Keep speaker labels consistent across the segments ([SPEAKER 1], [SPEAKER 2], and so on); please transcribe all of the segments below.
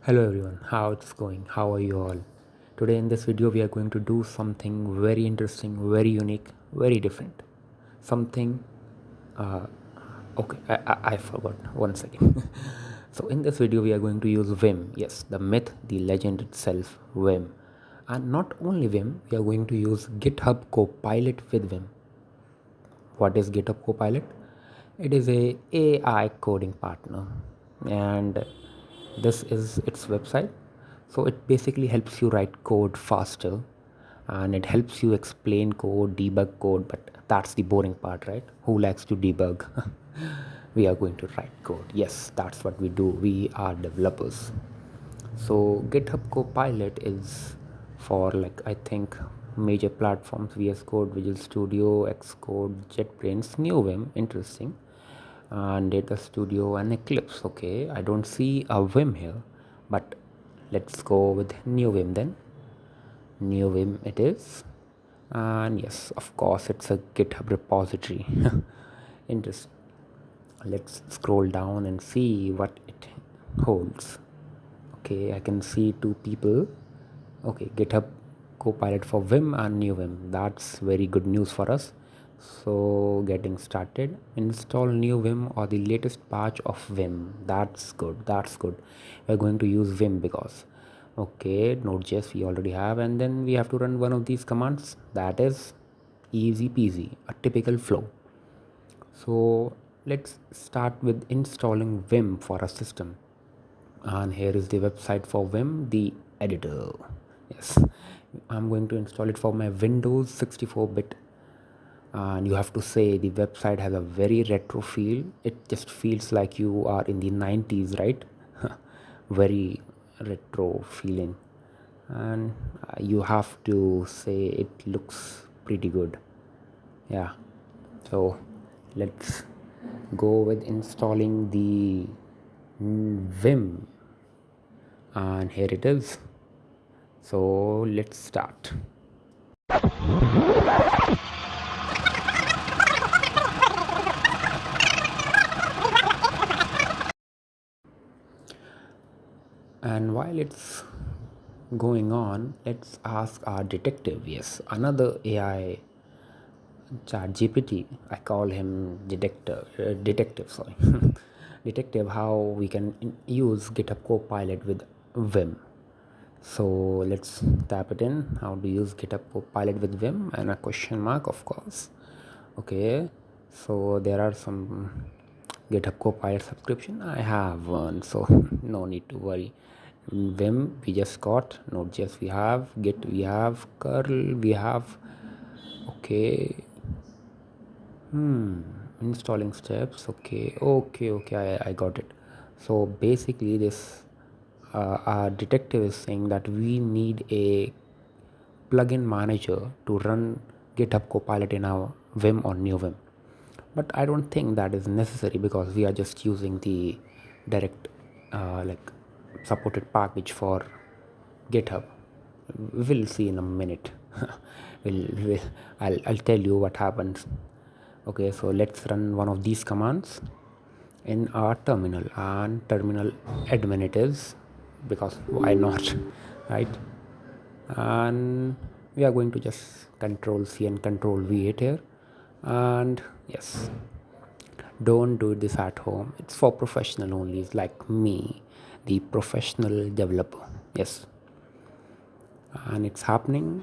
[SPEAKER 1] Hello everyone, how it's going? How are you all? Today in this video we are going to do something very interesting, very unique, very different. Something uh, okay, I forgot. One second. So in this video we are going to use Vim. Yes, the myth, the legend itself, Vim. And not only Vim, we are going to use GitHub Copilot with Vim. What is GitHub Copilot? It is a AI coding partner, and this is its website. So it basically helps you write code faster, and it helps you explain code, debug code. But that's the boring part, right? Who likes to debug? We are going to write code. Yes, that's what we do. We are developers. So GitHub Copilot is for, like, I think major platforms: VS Code, Visual Studio, Xcode, JetBrains, New Vim, interesting, and Data Studio and Eclipse. Okay, I don't see a Vim here, but let's go with New Vim then. New Vim it is, and yes, of course, it's a GitHub repository. Interesting. Let's scroll down and see what it holds. Okay, I can see two people. Okay, GitHub Copilot for Vim and New Vim. That's very good news for us. So getting started, install New Vim or the latest patch of Vim. That's good. That's good. We're going to use Vim because, okay, Node.js we already have, and then we have to run one of these commands. That is easy peasy, a typical flow. So let's start with installing Vim for a system. And here is the website for Vim, the editor. Yes, I'm going to install it for my Windows 64-bit, and you have to say the website has a very retro feel. It just feels like you are in the 90s, right? Very retro feeling, and you have to say it looks pretty good. Yeah, so let's go with installing the Vim, and here it is. So let's start. And while it's going on, let's ask our detective. Yes, another AI, chat GPT. I call him detective, sorry. Detective, how we can use GitHub Copilot with Vim. So let's tap it in. How to use GitHub Copilot with Vim, and a question mark, of course. Okay, so there are some GitHub Copilot subscription. I have one, so no need to worry. Vim we just got, Node.js we have, Git we have, curl we have. Okay, installing steps. Okay, I got it. So basically this our detective is saying that we need a plugin manager to run GitHub Copilot in our Vim or New Vim. But I don't think that is necessary because we are just using the direct like supported package for GitHub. We'll see in a minute. I'll tell you what happens. Okay, so let's run one of these commands in our terminal, and terminal admin it is, because why not, right? And we are going to just control C and control V it here. And yes, don't do this at home. It's for professional only. It's like me, the professional developer. Yes, and it's happening.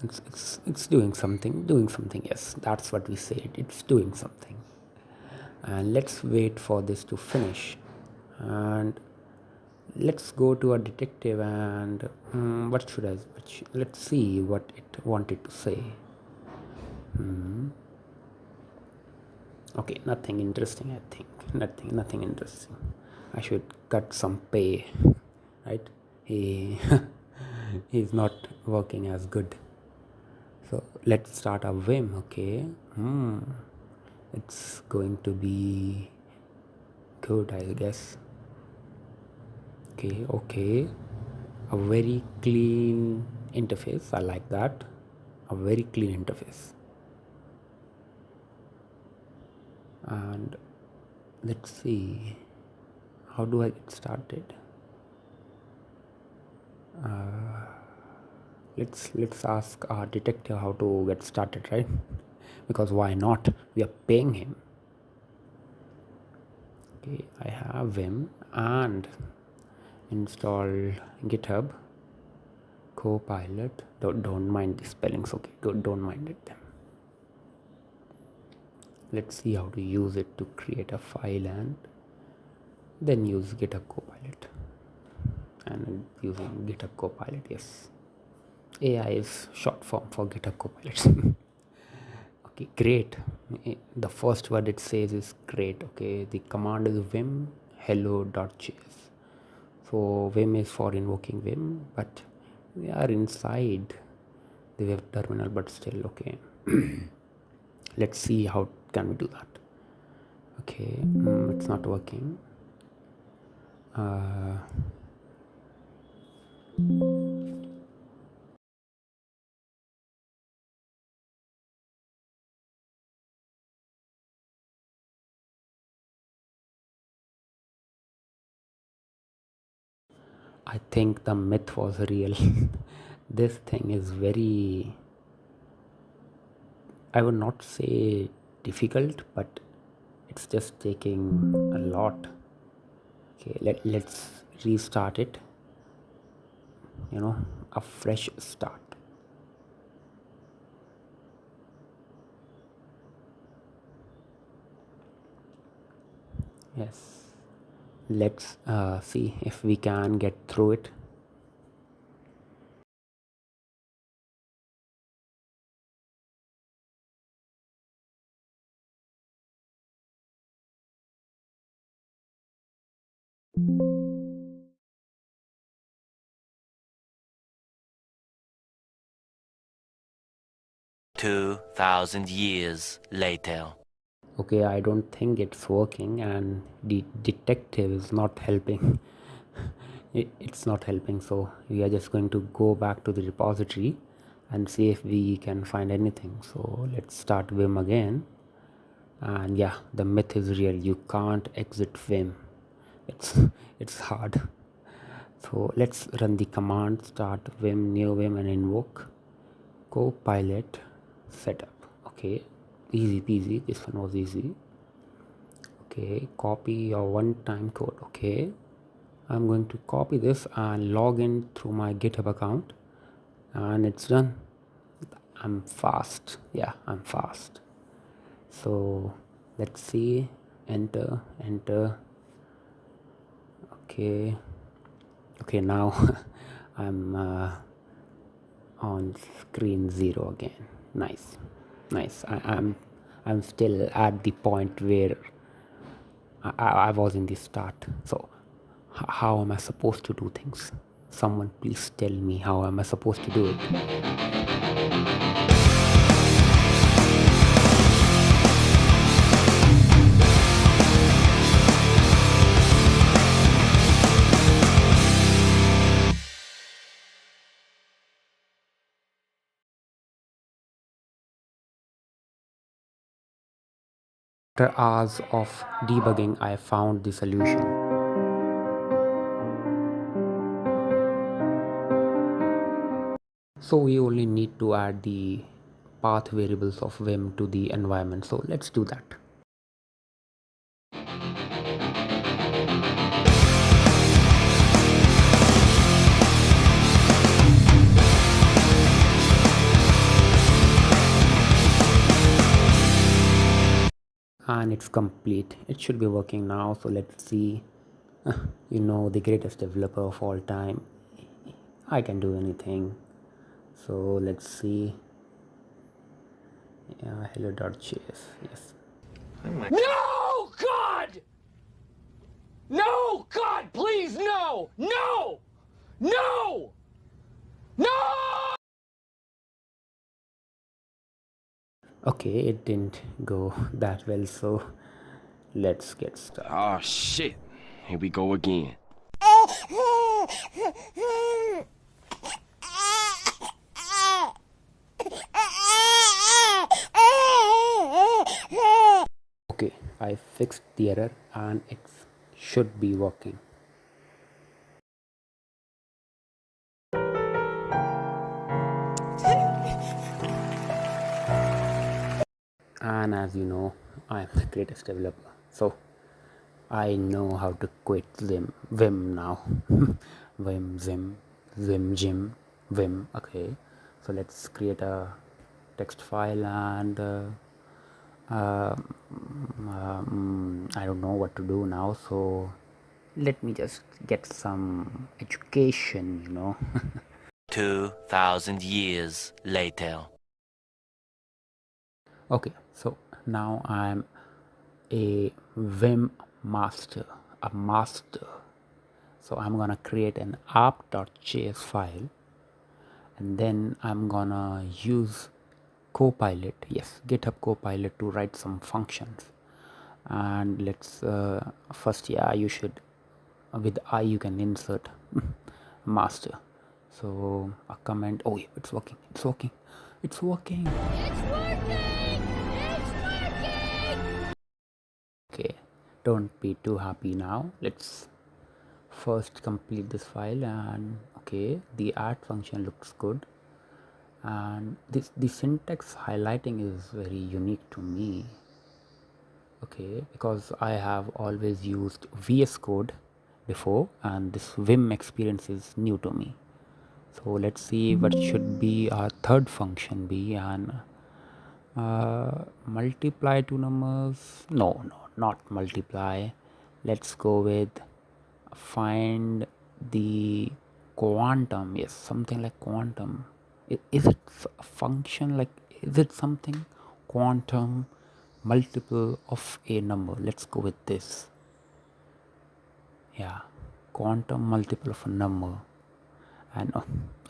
[SPEAKER 1] It's doing something. Yes, that's what we said. It's doing something. And let's wait for this to finish. And let's go to a detective, and what should I? Let's see what it wanted to say. Okay, nothing interesting. I think nothing interesting. I should cut some pay, right? He he's not working as good. So let's start a Vim. Okay, it's going to be good, I guess. Okay, a very clean interface. I like that. A very clean interface. And let's see, how do I get started? Let's ask our detective how to get started, right? Because why not? We are paying him. Okay, I have Vim and install GitHub Copilot. Don't mind the spellings, okay? Don't mind it. Let's see how to use it to create a file and then use GitHub Copilot. And using GitHub Copilot, yes. AI is short form for GitHub Copilot. Okay, great. The first word it says is great. Okay, the command is vim hello.js. So vim is for invoking vim, but we are inside the web terminal, but still okay. Let's see how can we do that. Okay, it's not working. I think the myth was real. This thing is very, I would not say difficult, but it's just taking a lot. Okay, let's restart it, a fresh start. Yes, let's see if we can get through it.
[SPEAKER 2] $2,000 later.
[SPEAKER 1] Okay, I don't think it's working, and the detective is not helping. It's not helping, so we are just going to go back to the repository and see if we can find anything. So let's start Vim again, and yeah, the myth is real. You can't exit Vim. It's hard. So let's run the command start Vim new Vim and invoke Copilot setup. Okay, easy peasy. This one was easy. Okay, copy your one-time code. Okay, I'm going to copy this and log in through my GitHub account, and it's done. I'm fast. Yeah, I'm fast. So let's see. Enter. Okay, now I'm on screen 0 again. Nice. I'm still at the point where I was in the start. So how am I supposed to do things? Someone please tell me, how am I supposed to do it? After hours of debugging, I found the solution. So we only need to add the path variables of Vim to the environment. So let's do that. And it's complete. It should be working now. So let's see. The greatest developer of all time. I can do anything. So let's see. Yeah, hello.js. Yes.
[SPEAKER 3] No, God! No, God, please, no! No! No! No!
[SPEAKER 1] Okay, it didn't go that well. So let's get started.
[SPEAKER 4] Oh shit. Here we go again.
[SPEAKER 1] Okay, I fixed the error and it should be working. as you know, I am the greatest developer, so I know how to quit Vim now. Vim, Zim, Vim, Jim, Vim. Okay, so let's create a text file and I don't know what to do now, so let me just get some education.
[SPEAKER 4] 2,000 years later.
[SPEAKER 1] Okay, so now I'm a Vim master, a master. So I'm gonna create an app.js file, and then I'm gonna use Copilot, yes, GitHub Copilot, to write some functions. And let's first, yeah, you should, with I you can insert master. So a comment, oh yeah, it's working, it's working, it's working. Okay, don't be too happy now. Let's first complete this file. And okay, the add function looks good, and the syntax highlighting is very unique to me. Okay, because I have always used VS Code before, and this Vim experience is new to me. So let's see what should be our third function be. And multiply two numbers, no, not multiply. Let's go with find the quantum, yes, something like quantum. Is it a function, like, is it something quantum multiple of a number? Let's go with this. Yeah, quantum multiple of a number. And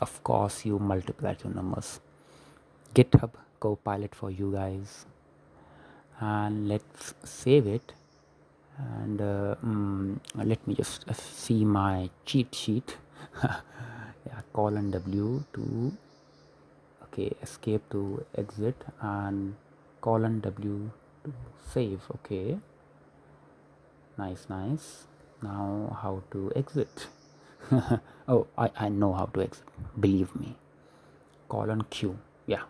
[SPEAKER 1] of course you multiply two numbers. GitHub Copilot for you guys, and let's save it. And let me just see my cheat sheet. Yeah, colon W to, okay, escape to exit, and colon W to save. Okay, nice. Now how to exit? Oh, I know how to exit, believe me. Colon Q, yeah.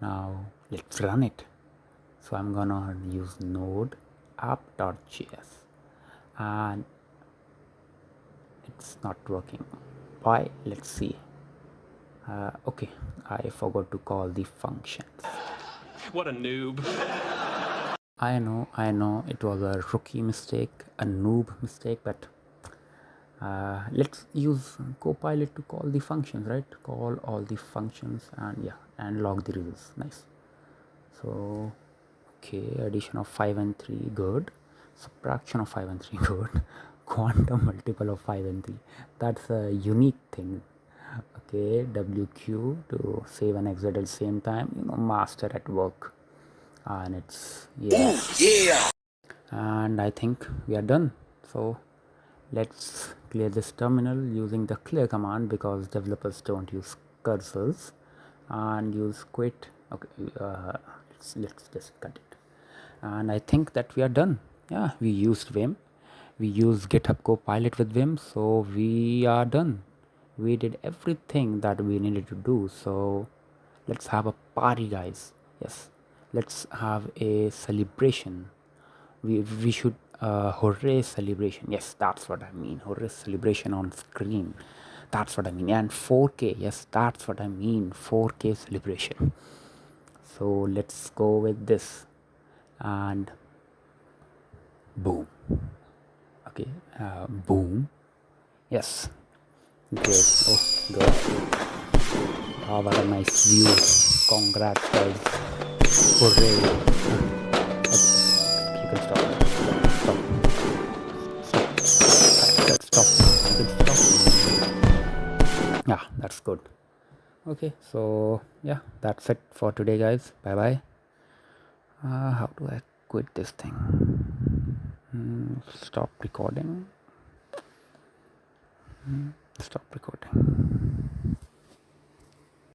[SPEAKER 1] Now let's run it. So I'm gonna use node app.js, and it's not working. Why? Let's see. Okay, I forgot to call the functions.
[SPEAKER 4] What a noob.
[SPEAKER 1] I know it was a rookie mistake, a noob mistake, but let's use Copilot to call the functions, right? Call all the functions, and yeah, and log the results. Nice. So okay, addition of 5 and 3, good. Subtraction of 5 and 3, good. Quantum multiple of 5 and 3, that's a unique thing. Okay, WQ to save and exit at the same time, master at work. And it's, yeah. And I think we are done. So let's clear this terminal using the clear command, because developers don't use cursors, and use quit. Okay, let's just cut it. And I think that we are done. Yeah, we used Vim, we used GitHub Copilot with Vim, so we are done. We did everything that we needed to do. So let's have a party, guys. Yes, let's have a celebration. We should hooray celebration. Yes, that's what I mean. Hooray celebration on screen, that's what I mean. And 4K, yes, that's what I mean. 4K celebration. So let's go with this, and boom. Okay, boom. Yes, great. Oh, good. Oh, what a nice view. Congrats, guys. Hooray. Okay, you can stop. Stop. You can stop. Yeah, that's good. Okay, so yeah, that's it for today, guys. Bye bye. How do I quit this thing? Stop recording. Stop recording.